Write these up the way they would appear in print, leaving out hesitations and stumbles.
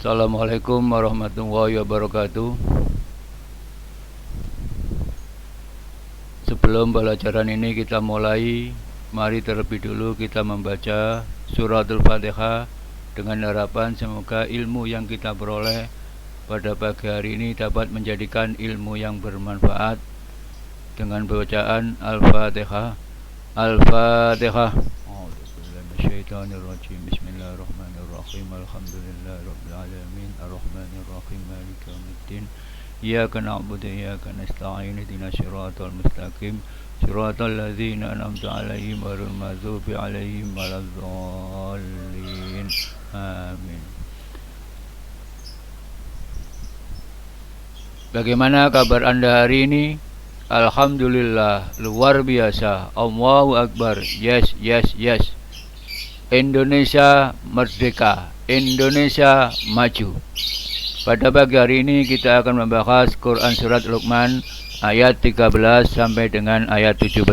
Assalamualaikum warahmatullahi wabarakatuh. Sebelum pelajaran ini kita mulai, mari terlebih dulu kita membaca suratul Fatihah dengan harapan semoga ilmu yang kita peroleh pada pagi hari ini dapat menjadikan ilmu yang bermanfaat dengan bacaan Al-Fatihah. Al-Fatihah. A'udzubillahi Bismillahirrahmanirrahim. Alhamdulillahirabbil alamin. Arrahmanirrahim. Maliki yaumiddin. Iyyaka na'budu wa iyyaka nasta'in. Ihdinas siratal mustaqim. Siratal ladzina an'amta 'alaihim ghairil maghdubi 'alaihim waladdallin. Amin. Bagaimana kabar Anda hari ini? Alhamdulillah, luar biasa. Allahu Akbar. Yes. Indonesia merdeka, Indonesia maju. Pada pagi hari ini kita akan membahas Quran Surat Luqman ayat 13 sampai dengan ayat 17.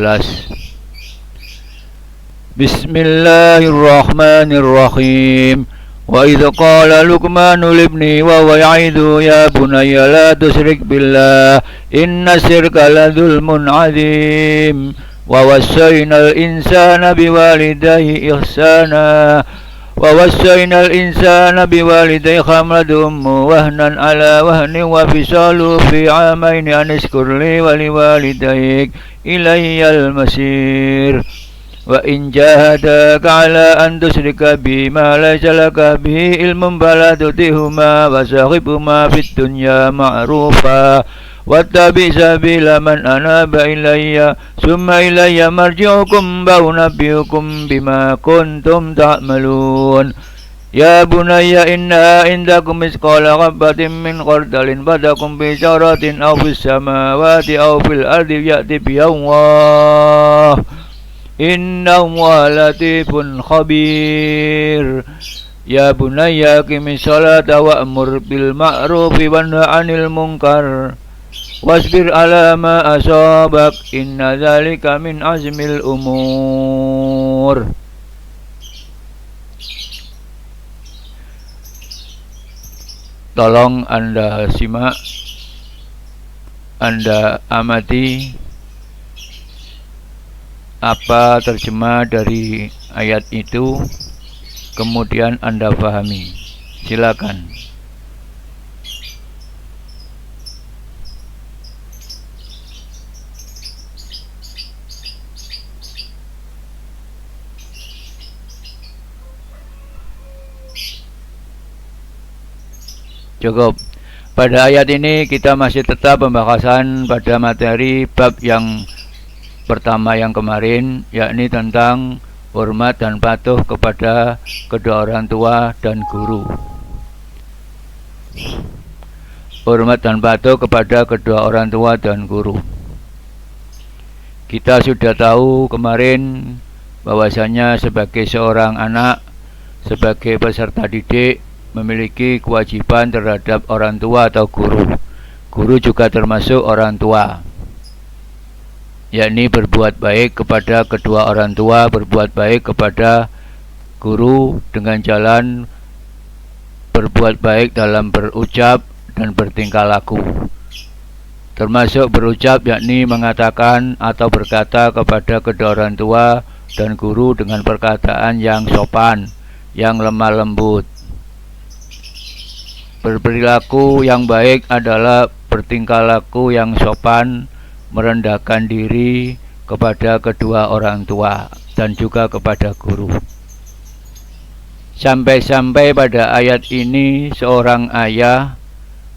Bismillahirrahmanirrahim. Wa idh qala Luqmanu libni wa huwa ya'idu ya bunayya la tusyrik billah inna syirka la dzulmun 'adzim. Wa wassaynal insana biwalidayhi ihsana wa wassaynal insana biwalidayhi hamalatu ummuhu wahnan ala wahnin wa fisaluhu fi 'amaini an ishkur li wa liwalidayk ilayyal masir. Wa in jahadaka ala an tusyrika bima laysa laka bihi ilmun fala tutihuma wa sahibhuma fid dunya ma'rufa wattabi' sabila man anaba ilayya summa ilayya marji'ukum fa unabbi'ukum bima kuntum ta'malun. Ya bunayya inna indakum misqala habatin min khardalin fatakum fi syaratin aw fis samawati aw fil ardi ya'ti bi Allah innahu latifun khabir. Ya bunayya qimis sholata wa'mur bil ma'rufi wanha 'anil munkar wasbir ala ma asabak inna dzalika min azmil umur. Tolong Anda simak, Anda amati apa terjemah dari ayat itu, kemudian Anda pahami. Silakan. Cukup. Pada ayat ini kita masih tetap pembahasan pada materi bab yang pertama yang kemarin, yakni tentang hormat dan patuh kepada kedua orang tua dan guru. Hormat dan patuh kepada kedua orang tua dan guru. Kita sudah tahu kemarin bahwasanya sebagai seorang anak, sebagai peserta didik, memiliki kewajiban terhadap orang tua atau guru. Guru juga termasuk orang tua, yakni berbuat baik kepada kedua orang tua, berbuat baik kepada guru dengan jalan berbuat baik dalam berucap dan bertingkah laku. Termasuk berucap yakni mengatakan atau berkata kepada kedua orang tua dan guru dengan perkataan yang sopan, yang lemah lembut. Berperilaku yang baik adalah bertingkah laku yang sopan, merendahkan diri kepada kedua orang tua dan juga kepada guru. Sampai-sampai pada ayat ini seorang ayah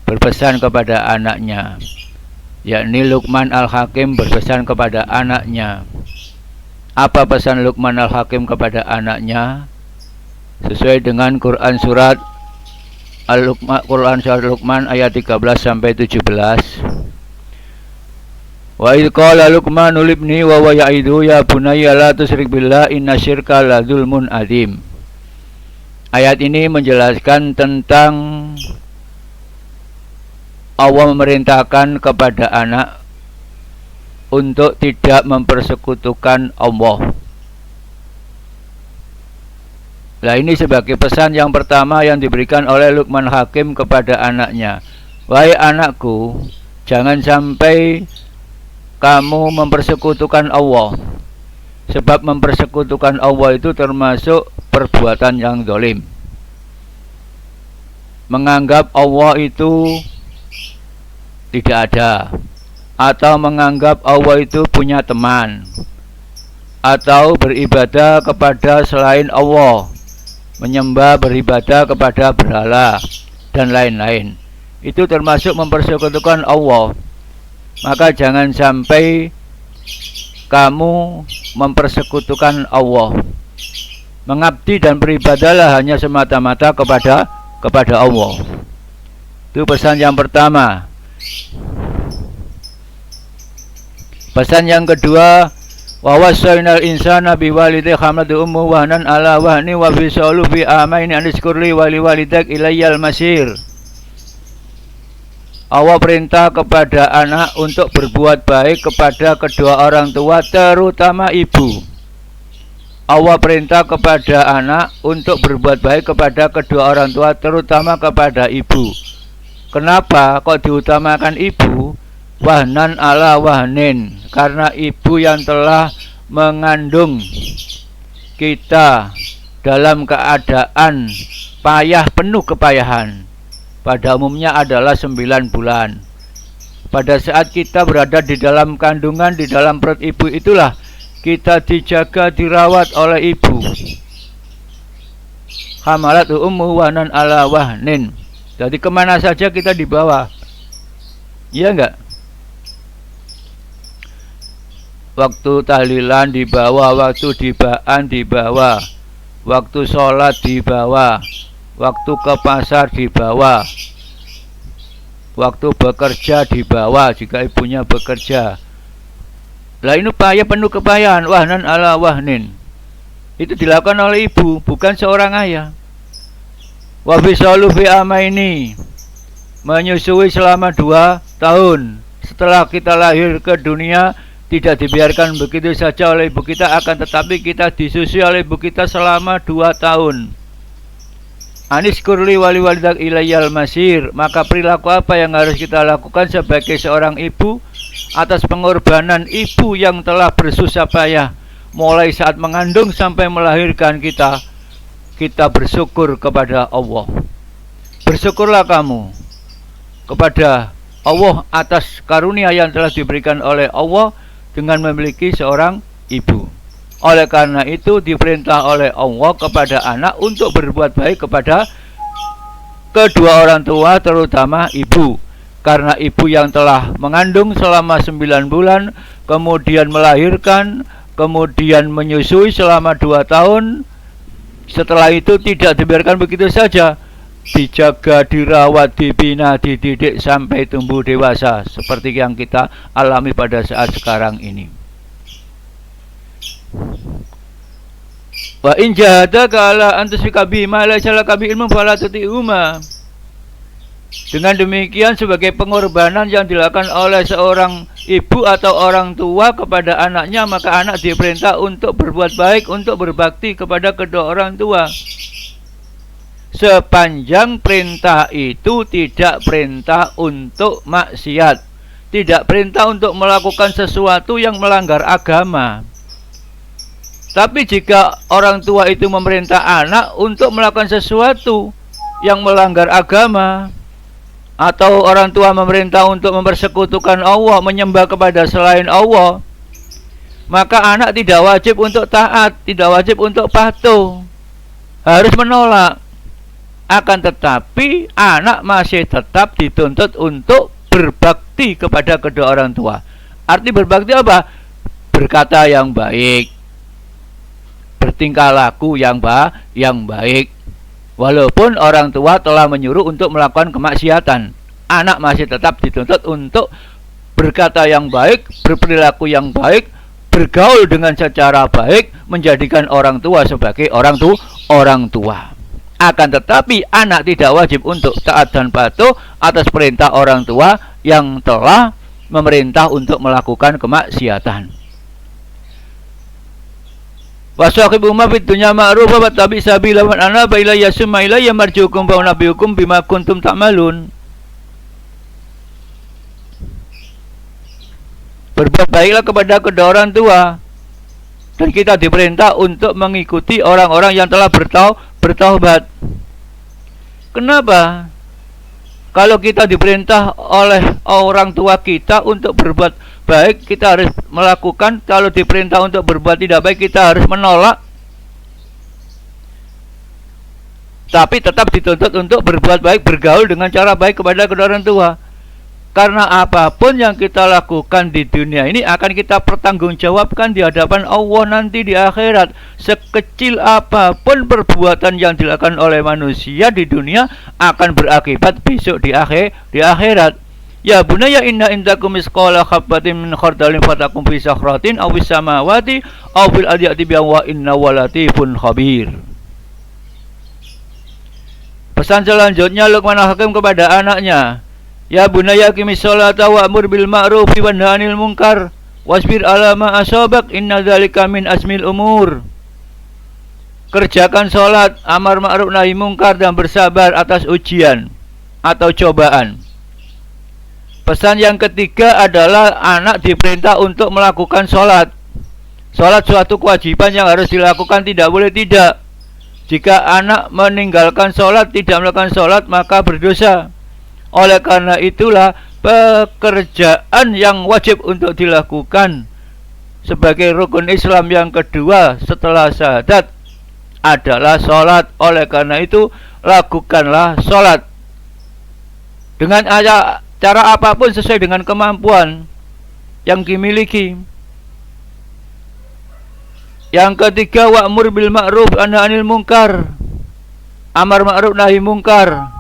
berpesan kepada anaknya, yakni Luqman Al-Hakim berpesan kepada anaknya. Apa pesan Luqman Al-Hakim kepada anaknya? Sesuai dengan Quran Surat Luqman ayat 13 sampai 17. Wa idh qala Luqmanu libni wa huwa ya'idu ya bunayya la tusyrik billah inna syirka la dzulmun 'adzim. Ayat ini menjelaskan tentang Allah memerintahkan kepada anak untuk tidak mempersekutukan Allah. Nah, ini sebagai pesan yang pertama yang diberikan oleh Luqman Hakim kepada anaknya. Wahai anakku, jangan sampai kamu mempersekutukan Allah. Sebab mempersekutukan Allah itu termasuk perbuatan yang zalim. Menganggap Allah itu tidak ada, atau menganggap Allah itu punya teman, atau beribadah kepada selain Allah, menyembah beribadah kepada berhala dan lain-lain. Itu termasuk mempersekutukan Allah. Maka jangan sampai kamu mempersekutukan Allah. Mengabdi dan beribadahlah hanya semata-mata kepada Allah. Itu pesan yang pertama. Pesan yang kedua, wa wassaynal insana biwalidayhi hamalatu ummuhu wahnan ala wahni wa fisaluhu fi amaini an ishkurli wa liwalidak ilayyal masir. Allah perintah kepada anak untuk berbuat baik kepada kedua orang tua, terutama ibu. Allah perintah kepada anak untuk berbuat baik kepada kedua orang tua, terutama kepada ibu. Kenapa kok diutamakan ibu? Wahnan ala wahnin, karena ibu yang telah mengandung kita dalam keadaan payah, penuh kepayahan. Pada umumnya adalah 9 bulan. Pada saat kita berada di dalam kandungan, di dalam perut ibu, itulah kita dijaga, dirawat oleh ibu. Hamalat ummu wahnan ala wahnin. Jadi kemana saja kita dibawa. Iya enggak? Waktu tahlilan dibawa, waktu dibaan dibawa, waktu sholat dibawa, waktu ke pasar dibawa, waktu bekerja dibawa jika ibunya bekerja. Lah ini payah, penuh kepayahan, wahnan ala wahnin. Itu dilakukan oleh ibu, bukan seorang ayah. Wa fisalu fi amaini, menyusui selama 2 tahun. Setelah kita lahir ke dunia, tidak dibiarkan begitu saja oleh ibu kita, akan tetapi kita disusui oleh ibu kita selama 2 tahun. Anis kurli wali walidak ilayyal masir. Maka perilaku apa yang harus kita lakukan sebagai seorang ibu atas pengorbanan ibu yang telah bersusah payah mulai saat mengandung sampai melahirkan kita? Kita bersyukur kepada Allah. Bersyukurlah kamu kepada Allah atas karunia yang telah diberikan oleh Allah dengan memiliki seorang ibu. Oleh karena itu diperintah oleh Allah kepada anak untuk berbuat baik kepada kedua orang tua, terutama ibu. Karena ibu yang telah mengandung selama 9 bulan, kemudian melahirkan, kemudian menyusui selama 2 tahun. Setelah itu tidak dibiarkan begitu saja, dijaga, dirawat, dibina, dididik sampai tumbuh dewasa, seperti yang kita alami pada saat sekarang ini. Wa in jahadaka ala an tusyrika bima laysa laka bihi ilmun fala tuti'huma. Dengan demikian, sebagai pengorbanan yang dilakukan oleh seorang ibu atau orang tua kepada anaknya, maka anak diperintah untuk berbuat baik, untuk berbakti kepada kedua orang tua. Sepanjang perintah itu tidak perintah untuk maksiat, tidak perintah untuk melakukan sesuatu yang melanggar agama. Tapi jika orang tua itu memerintah anak untuk melakukan sesuatu yang melanggar agama, atau orang tua memerintah untuk mempersekutukan Allah, menyembah kepada selain Allah, maka anak tidak wajib untuk taat, tidak wajib untuk patuh, harus menolak. Akan tetapi anak masih tetap dituntut untuk berbakti kepada kedua orang tua. Arti berbakti apa? Berkata yang baik, bertingkah laku yang baik. Walaupun orang tua telah menyuruh untuk melakukan kemaksiatan, anak masih tetap dituntut untuk berkata yang baik, berperilaku yang baik, bergaul dengan secara baik, menjadikan orang tua sebagai orang tua. Akan tetapi anak tidak wajib untuk taat dan patuh atas perintah orang tua yang telah memerintah untuk melakukan kemaksiatan. Wasahibuma fid dunya ma'rufa wa tabi sabila man anaba ilayya summa ilayya marjukum fa unabbiukum bima kuntum ta'malun. Berbuat baiklah kepada kedua orang tua, dan kita diperintah untuk mengikuti orang-orang yang telah bertaubat. Kenapa? Kalau kita diperintah oleh orang tua kita untuk berbuat baik, kita harus melakukan. Kalau diperintah untuk berbuat tidak baik, kita harus menolak. Tapi tetap dituntut untuk berbuat baik, bergaul dengan cara baik kepada kedua orang tua. Karena apapun yang kita lakukan di dunia ini akan kita pertanggungjawabkan di hadapan Allah nanti di akhirat. Sekecil apapun perbuatan yang dilakukan oleh manusia di dunia akan berakibat besok di akhirat. Ya bunayya inna indakum misqala habbatin min khardalin fatakum fi sakhratin aw fis samawati aw fil ardi ya'ti bi wa inna walatifun khabir. Pesan selanjutnya Luqman Al-Hakim kepada anaknya, ya bunayya aqimis sholata wa'mur bil ma'rufi wanha 'anil munkar wasbir 'ala ma asabak inna dzalika min azmil umur. Kerjakan sholat, amar ma'ruf nahi mungkar, dan bersabar atas ujian atau cobaan. Pesan yang ketiga adalah anak diperintah untuk melakukan sholat. Sholat suatu kewajiban yang harus dilakukan, tidak boleh tidak. Jika anak meninggalkan sholat, tidak melakukan sholat, maka berdosa. Oleh karena itulah pekerjaan yang wajib untuk dilakukan sebagai rukun Islam yang kedua setelah syahadat adalah sholat. Oleh karena itu lakukanlah sholat dengan cara apapun sesuai dengan kemampuan yang dimiliki. Yang ketiga, wa'mur bil ma'ruf wanha 'anil munkar. Amar ma'ruf nahi munkar,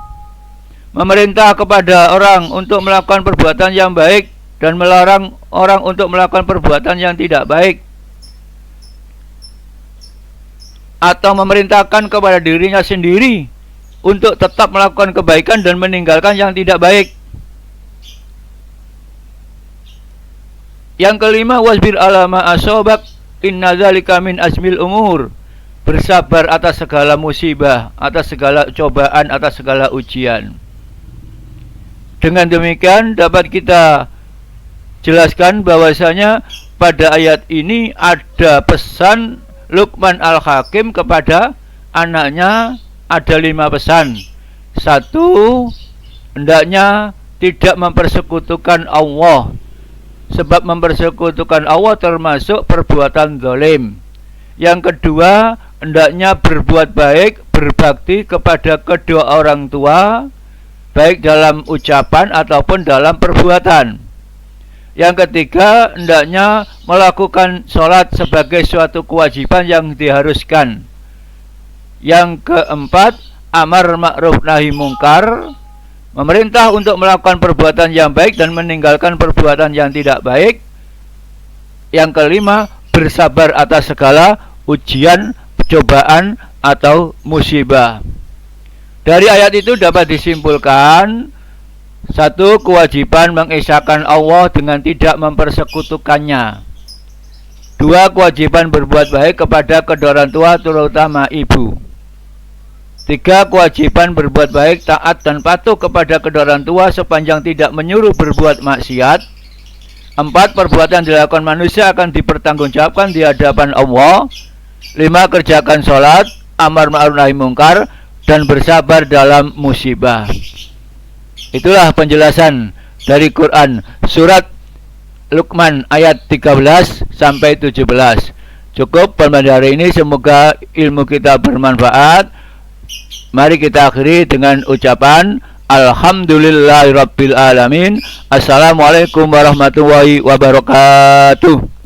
memerintah kepada orang untuk melakukan perbuatan yang baik dan melarang orang untuk melakukan perbuatan yang tidak baik, atau memerintahkan kepada dirinya sendiri untuk tetap melakukan kebaikan dan meninggalkan yang tidak baik. Yang kelima, wasbir 'ala ma asabak inna dzalika min azmil umur. Bersabar atas segala musibah, atas segala cobaan, atas segala ujian. Dengan demikian dapat kita jelaskan bahwasanya pada ayat ini ada pesan Luqman Al-Hakim kepada anaknya. Ada 5 pesan. 1, hendaknya tidak mempersekutukan Allah, sebab mempersekutukan Allah termasuk perbuatan zalim. Yang kedua, hendaknya berbuat baik, berbakti kepada kedua orang tua, baik dalam ucapan ataupun dalam perbuatan. Yang ketiga, hendaknya melakukan sholat sebagai suatu kewajiban yang diharuskan. Yang keempat, amar ma'ruf nahi mungkar, memerintah untuk melakukan perbuatan yang baik dan meninggalkan perbuatan yang tidak baik. Yang kelima, bersabar atas segala ujian, cobaan, atau musibah. Dari ayat itu dapat disimpulkan, 1, kewajiban mengesahkan Allah dengan tidak mempersekutukannya. 2, kewajiban berbuat baik kepada kedua orang tua, terutama ibu. 3, kewajiban berbuat baik, taat dan patuh kepada kedua orang tua sepanjang tidak menyuruh berbuat maksiat. 4, perbuatan yang dilakukan manusia akan dipertanggungjawabkan di hadapan Allah. 5, kerjakan sholat, amar ma'ruf nahi mungkar, dan bersabar dalam musibah. Itulah penjelasan dari Quran surat Luqman ayat 13 sampai 17. Cukup pada hari ini, semoga ilmu kita bermanfaat. Mari kita akhiri dengan ucapan Alhamdulillahirabbil alamin. Assalamualaikum warahmatullahi wabarakatuh.